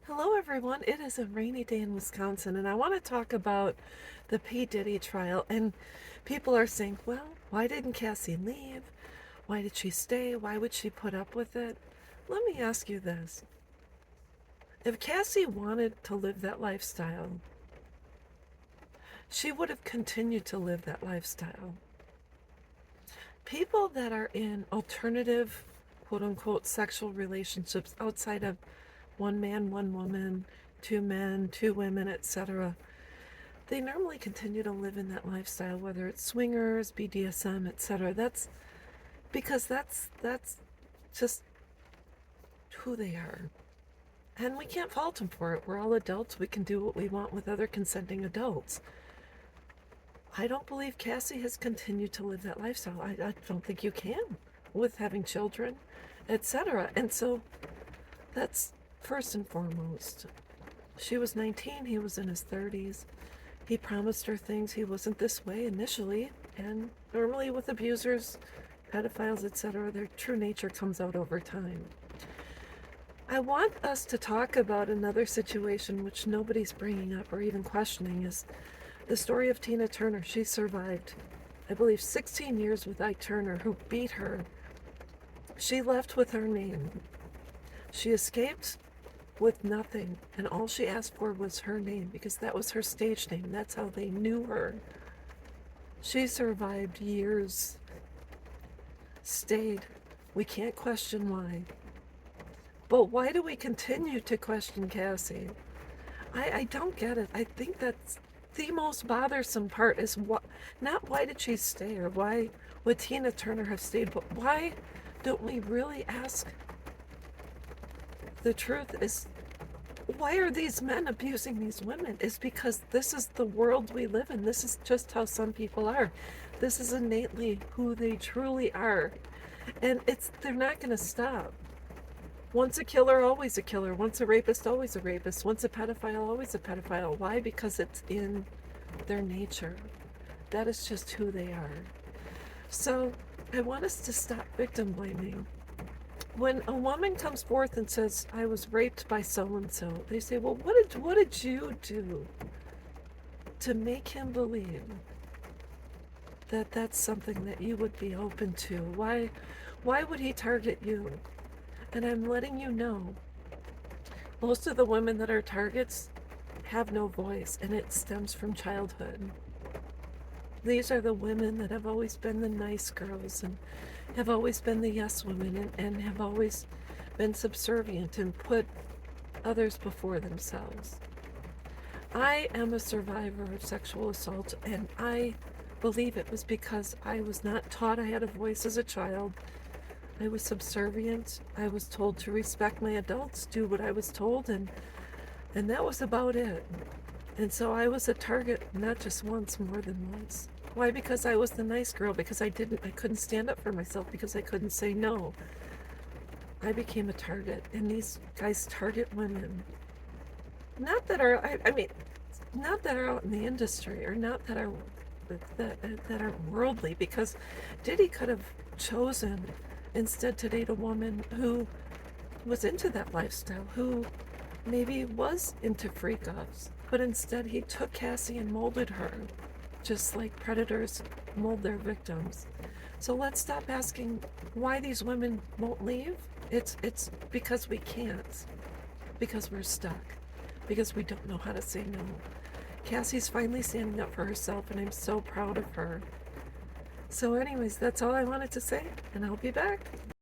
Hello everyone, it is a rainy day in Wisconsin and I want to talk about the P. Diddy trial. And people are saying, well, why didn't Cassie leave? Why did she stay? Why would she put up with it? Let me ask you this. If Cassie wanted to live that lifestyle, she would have continued to live that lifestyle. People that are in alternative, quote unquote, sexual relationships outside of one man, one woman, two men, two women, etc., they normally continue to live in that lifestyle, whether it's swingers, BDSM, etc. That's because that's just who they are. And we can't fault them for it. We're all adults. We can do what we want with other consenting adults. I don't believe Cassie has continued to live that lifestyle. I don't think you can with having children, etc. And so that's first and foremost. She was 19, he was in his 30s. He promised her things. He wasn't this way initially, and normally with abusers, pedophiles, etc., their true nature comes out over time. I want us to talk about another situation which nobody's bringing up or even questioning, is the story of Tina Turner. She survived, I believe, 16 years with Ike Turner, who beat her. She left with her name. She escaped with nothing, and all she asked for was her name, because that was her stage name. That's how they knew her. She survived years, stayed. We can't question why. But why do we continue to question Cassie? I don't get it. I think that's the most bothersome part, is what, not why did she stay or why would Tina Turner have stayed, but why don't we really ask? The truth is, why are these men abusing these women? Is because this is the world we live in. This is just how some people are. This is innately who they truly are. And they're not going to stop. Once a killer, always a killer. Once a rapist, always a rapist. Once a pedophile, always a pedophile. Why? Because it's in their nature. That is just who they are. So I want us to stop victim blaming. When a woman comes forth and says, I was raped by so-and-so, they say, well, what did you do to make him believe that that's something that you would be open to? Why would he target you? And I'm letting you know, most of the women that are targets have no voice, and it stems from childhood. These are the women that have always been the nice girls and have always been the yes women, and have always been subservient and put others before themselves. I am a survivor of sexual assault, and I believe it was because I was not taught I had a voice as a child. I was subservient. I was told to respect my adults, do what I was told, and that was about it. And so I was a target not just once, more than once. Why? Because I was the nice girl, because I couldn't stand up for myself, because I couldn't say no. I became a target, and these guys target women. Not that are, I mean, not that are out in the industry, or not that are that are worldly, because Diddy could have chosen instead to date a woman who was into that lifestyle, who maybe was into freak-offs, but instead he took Cassie and molded her, just like predators mold their victims. So let's stop asking why these women won't leave. It's because we can't, because we're stuck, because we don't know how to say no. Cassie's finally standing up for herself, and I'm so proud of her. So anyways, that's all I wanted to say, and I'll be back.